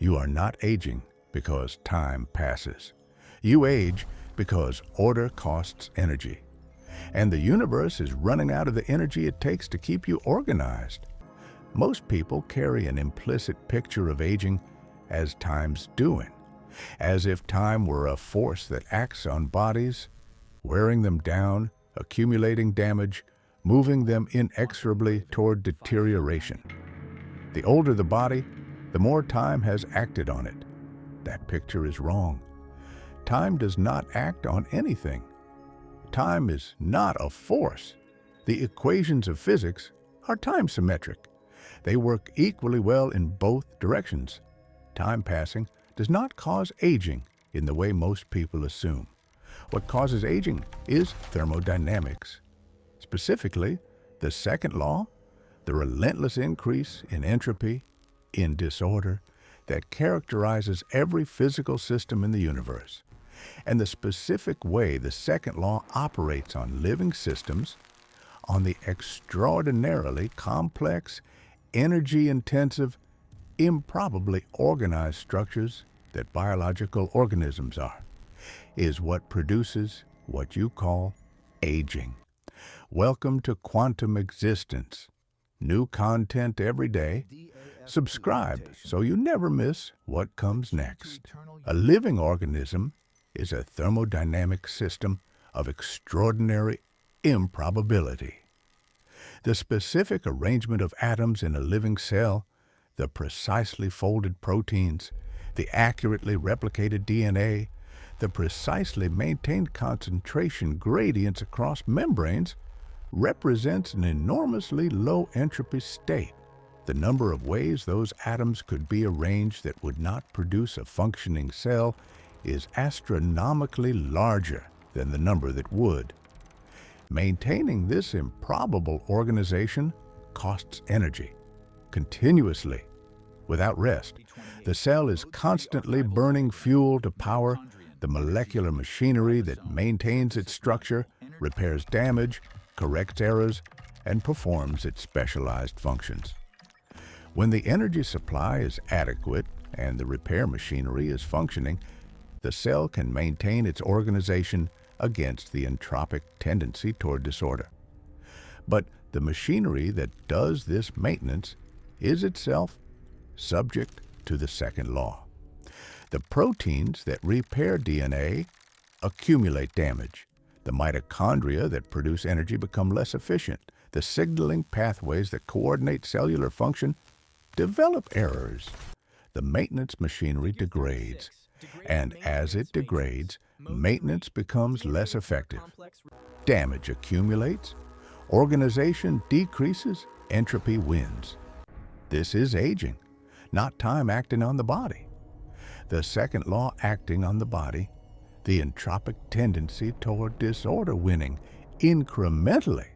You are not aging because time passes. You age because order costs energy. And the universe is running out of the energy it takes to keep you organized. Most people carry an implicit picture of aging as time's doing, as if time were a force that acts on bodies, wearing them down, accumulating damage, moving them inexorably toward deterioration. The older the body, the more time has acted on it. That picture is wrong. Time does not act on anything. Time is not a force. The equations of physics are time-symmetric. They work equally well in both directions. Time passing does not cause aging in the way most people assume. What causes aging is thermodynamics. Specifically, the second law, the relentless increase in entropy, in disorder, that characterizes every physical system in the universe. And the specific way the second law operates on living systems, on the extraordinarily complex, energy-intensive, improbably organized structures that biological organisms are, is what produces what you call aging. Welcome to Quantum Existence. New content every day. Subscribe so you never miss what comes next. A living organism is a thermodynamic system of extraordinary improbability. The specific arrangement of atoms in a living cell, the precisely folded proteins, the accurately replicated DNA, the precisely maintained concentration gradients across membranes, represents an enormously low entropy state. The number of ways those atoms could be arranged that would not produce a functioning cell is astronomically larger than the number that would. Maintaining this improbable organization costs energy, continuously, without rest. The cell is constantly burning fuel to power the molecular machinery that maintains its structure, repairs damage, corrects errors, and performs its specialized functions. When the energy supply is adequate and the repair machinery is functioning, the cell can maintain its organization against the entropic tendency toward disorder. But the machinery that does this maintenance is itself subject to the second law. The proteins that repair DNA accumulate damage. The mitochondria that produce energy become less efficient. The signaling pathways that coordinate cellular function develop errors. The maintenance machinery degrades. And as it degrades, maintenance becomes less effective. Damage accumulates. Organization decreases. Entropy wins. This is aging, not time acting on the body. The second law acting on the body, the entropic tendency toward disorder winning incrementally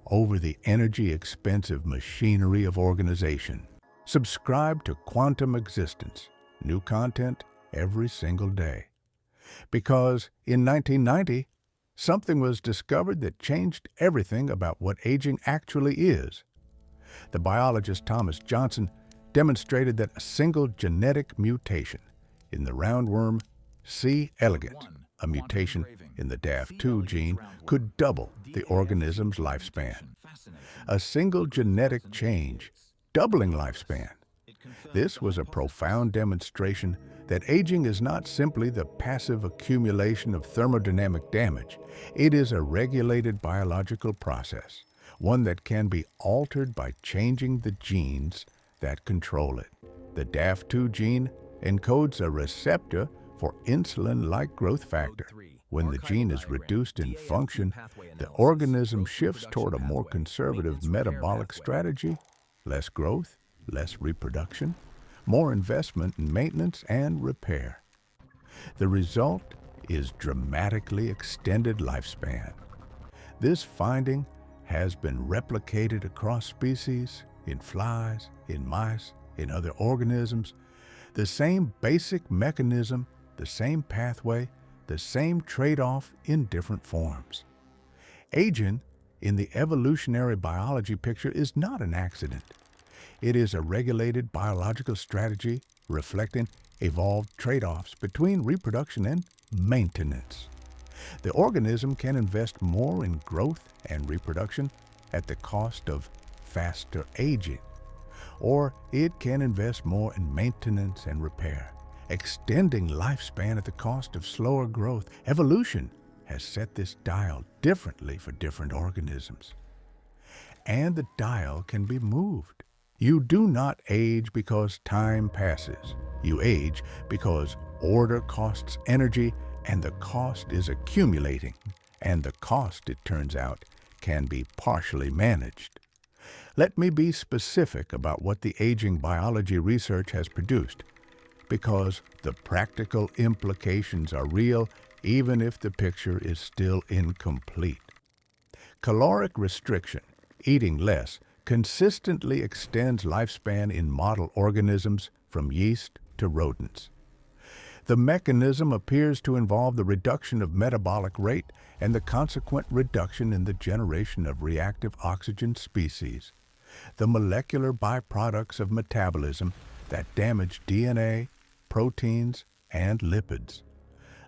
over the energy-expensive machinery of organization. Subscribe to Quantum Existence. New content every single day. Because in 1990, something was discovered that changed everything about what aging actually is. The biologist Thomas Johnson demonstrated that a single genetic mutation in the roundworm C. elegans, a mutation in the DAF2 gene, could double the organism's lifespan. A single genetic change, doubling lifespan. This was a profound demonstration that aging is not simply the passive accumulation of thermodynamic damage. It is a regulated biological process, one that can be altered by changing the genes that control it. The DAF2 gene encodes a receptor for insulin-like growth factor. When the gene is reduced in function, the organism shifts toward a more conservative metabolic strategy, less growth, less reproduction, more investment in maintenance and repair. The result is dramatically extended lifespan. This finding has been replicated across species, in flies, in mice, in other organisms. The same basic mechanism, the same pathway, the same trade-off in different forms. Aging in the evolutionary biology picture is not an accident. It is a regulated biological strategy reflecting evolved trade-offs between reproduction and maintenance. The organism can invest more in growth and reproduction at the cost of faster aging, or it can invest more in maintenance and repair, extending lifespan at the cost of slower growth. Evolution has set this dial differently for different organisms. And the dial can be moved. You do not age because time passes. You age because order costs energy, and the cost is accumulating. And the cost, it turns out, can be partially managed. Let me be specific about what the aging biology research has produced, because the practical implications are real, even if the picture is still incomplete. Caloric restriction, eating less, consistently extends lifespan in model organisms from yeast to rodents. The mechanism appears to involve the reduction of metabolic rate and the consequent reduction in the generation of reactive oxygen species, the molecular byproducts of metabolism that damage DNA, proteins, and lipids.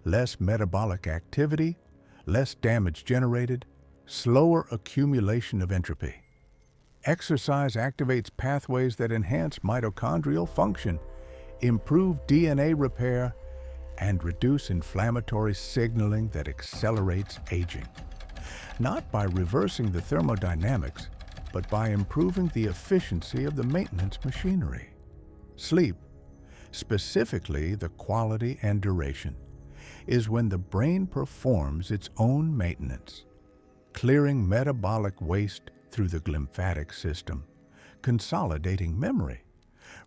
Less metabolic activity, less damage generated, slower accumulation of entropy. Exercise activates pathways that enhance mitochondrial function, improve DNA repair, and reduce inflammatory signaling that accelerates aging. Not by reversing the thermodynamics, but by improving the efficiency of the maintenance machinery. Sleep, specifically the quality and duration, is when the brain performs its own maintenance, clearing metabolic waste through the lymphatic system, consolidating memory,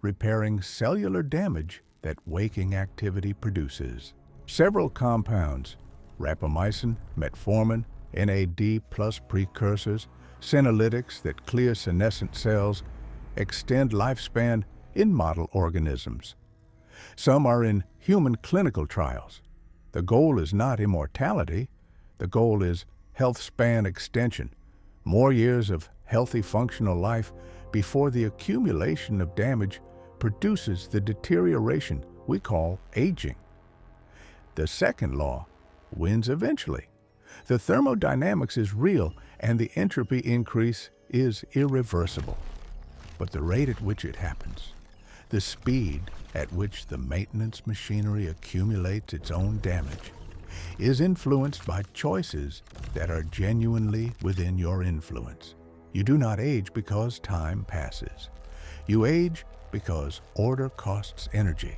repairing cellular damage that waking activity produces. Several compounds, rapamycin, metformin, NAD+ precursors, senolytics that clear senescent cells, extend lifespan in model organisms. Some are in human clinical trials. The goal is not immortality. The goal is health span extension, more years of healthy functional life before the accumulation of damage produces the deterioration we call aging. The second law wins eventually. The thermodynamics is real and the entropy increase is irreversible. But the rate at which it happens, the speed at which the maintenance machinery accumulates its own damage, is influenced by choices that are genuinely within your influence. You do not age because time passes. You age because order costs energy,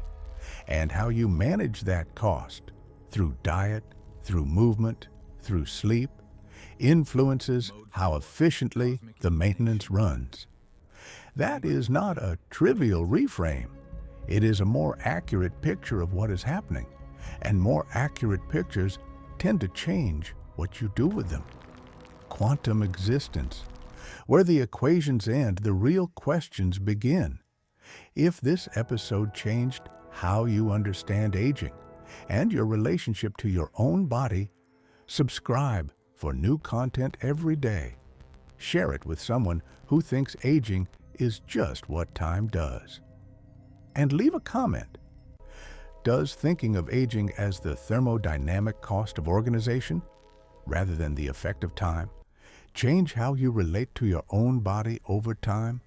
and how you manage that cost through diet, through movement, through sleep, influences how efficiently the maintenance runs. That is not a trivial reframe. It is a more accurate picture of what is happening, and more accurate pictures tend to change what you do with them. Quantum existence. Where the equations end, the real questions begin. If this episode changed how you understand aging and your relationship to your own body, subscribe for new content every day. Share it with someone who thinks aging is just what time does. And leave a comment. Does thinking of aging as the thermodynamic cost of organization, rather than the effect of time, change how you relate to your own body over time?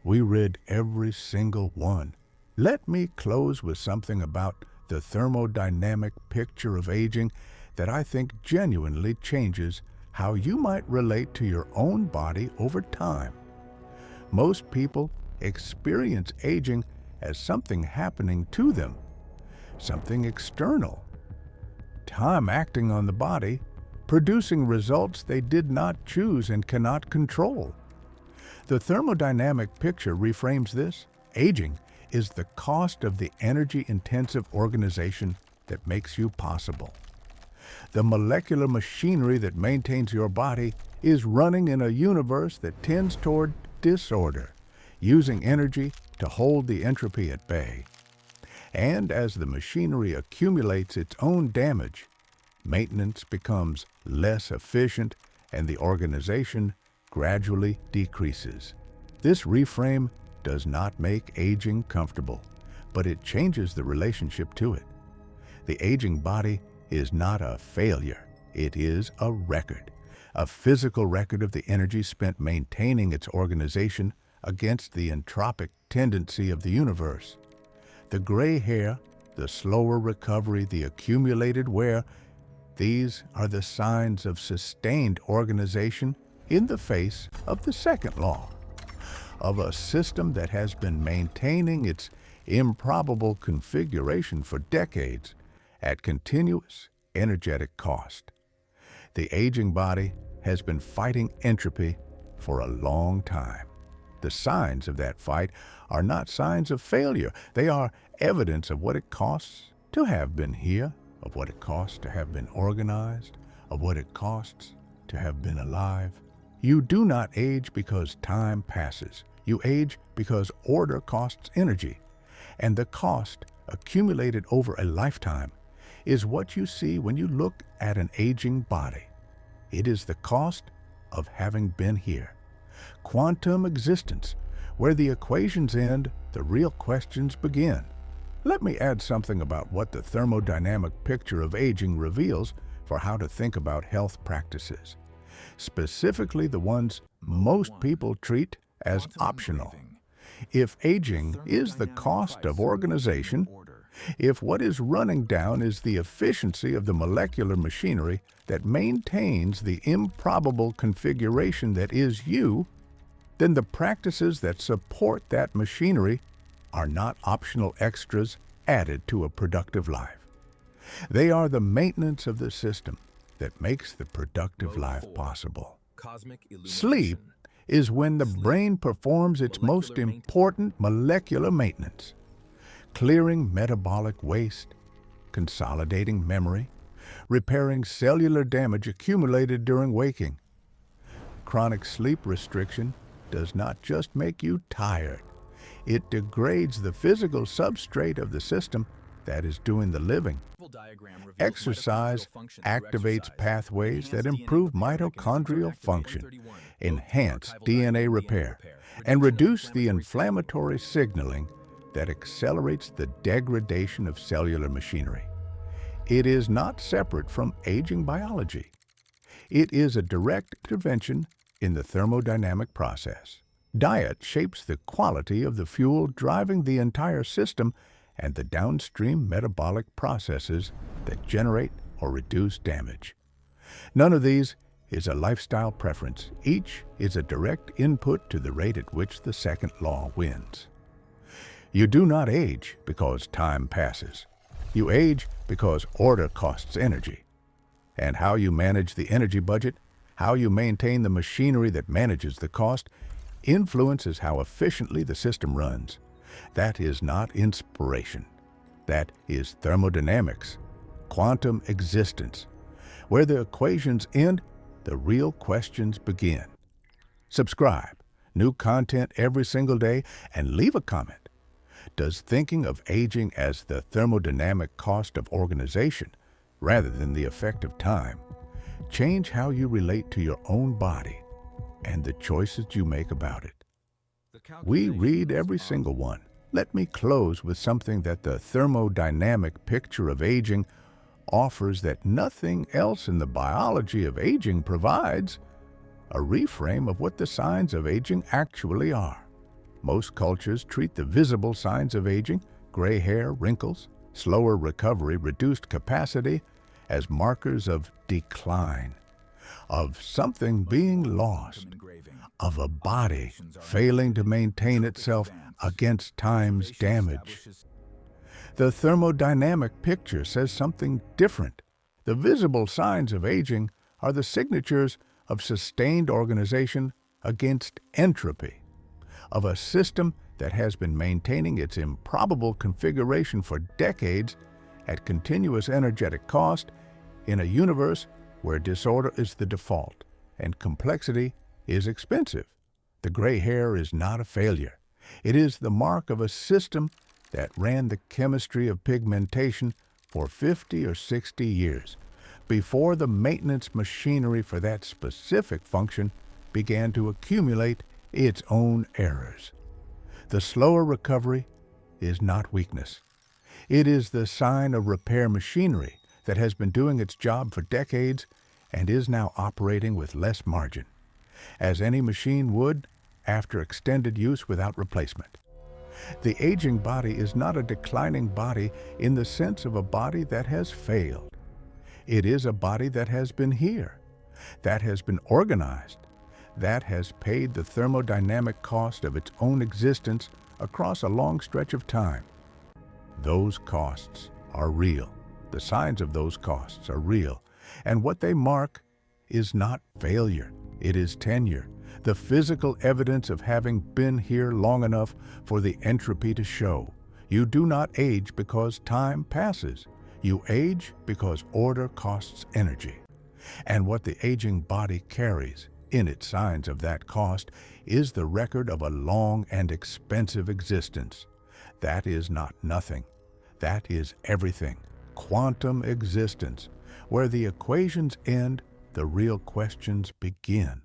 We read every single one. Let me close with something about the thermodynamic picture of aging that I think genuinely changes how you might relate to your own body over time. Most people experience aging as something happening to them, something external. Time acting on the body, producing results they did not choose and cannot control. The thermodynamic picture reframes this. Aging is the cost of the energy-intensive organization that makes you possible. The molecular machinery that maintains your body is running in a universe that tends toward disorder, using energy to hold the entropy at bay. And as the machinery accumulates its own damage, maintenance becomes less efficient and the organization gradually decreases. This reframe does not make aging comfortable, but it changes the relationship to it. The aging body is not a failure. It is a record, a physical record of the energy spent maintaining its organization against the entropic tendency of the universe. The gray hair, the slower recovery, the accumulated wear, these are the signs of sustained organization in the face of the second law, of a system that has been maintaining its improbable configuration for decades at continuous energetic cost. The aging body has been fighting entropy for a long time. The signs of that fight are not signs of failure. They are evidence of what it costs to have been here, of what it costs to have been organized, of what it costs to have been alive. You do not age because time passes. You age because order costs energy, and the cost accumulated over a lifetime is what you see when you look at an aging body. It is the cost of having been here. Quantum existence, where the equations end, the real questions begin. Let me add something about what the thermodynamic picture of aging reveals for how to think about health practices, specifically the ones most people treat as optional. If aging is the cost of organization, if what is running down is the efficiency of the molecular machinery that maintains the improbable configuration that is you, then the practices that support that machinery are not optional extras added to a productive life. They are the maintenance of the system that makes the productive life possible. Sleep is when the brain performs its most important molecular maintenance, clearing metabolic waste, consolidating memory, repairing cellular damage accumulated during waking. Chronic sleep restriction does not just make you tired. It degrades the physical substrate of the system that is doing the living. Exercise activates pathways that improve mitochondrial function, enhance DNA repair, and reduce the inflammatory signaling that accelerates the degradation of cellular machinery. It is not separate from aging biology. It is a direct intervention in the thermodynamic process. Diet shapes the quality of the fuel driving the entire system and the downstream metabolic processes that generate or reduce damage. None of these is a lifestyle preference. Each is a direct input to the rate at which the second law wins. You do not age because time passes. You age because order costs energy. And how you manage the energy budget, how you maintain the machinery that manages the cost, influences how efficiently the system runs. That is not inspiration. That is thermodynamics, quantum existence. Where the equations end, the real questions begin. Subscribe. New content every single day, and leave a comment. Does thinking of aging as the thermodynamic cost of organization, rather than the effect of time, change how you relate to your own body and the choices you make about it? We read every single one. Let me close with something that the thermodynamic picture of aging offers that nothing else in the biology of aging provides: a reframe of what the signs of aging actually are. Most cultures treat the visible signs of aging, gray hair, wrinkles, slower recovery, reduced capacity, as markers of decline, of something being lost, of a body failing to maintain itself against time's damage. The thermodynamic picture says something different. The visible signs of aging are the signatures of sustained organization against entropy, of a system that has been maintaining its improbable configuration for decades at continuous energetic cost in a universe where disorder is the default and complexity is expensive. The gray hair is not a failure. It is the mark of a system that ran the chemistry of pigmentation for 50 or 60 years before the maintenance machinery for that specific function began to accumulate its own errors. The slower recovery is not weakness. It is the sign of repair machinery that has been doing its job for decades and is now operating with less margin, as any machine would after extended use without replacement. The aging body is not a declining body in the sense of a body that has failed. It is a body that has been here, that has been organized, that has paid the thermodynamic cost of its own existence across a long stretch of time. Those costs are real. The signs of those costs are real. And what they mark is not failure. It is tenure, the physical evidence of having been here long enough for the entropy to show. You do not age because time passes. You age because order costs energy. And what the aging body carries in its signs of that cost is the record of a long and expensive existence. That is not nothing. That is everything. Quantum existence, where the equations end, the real questions begin.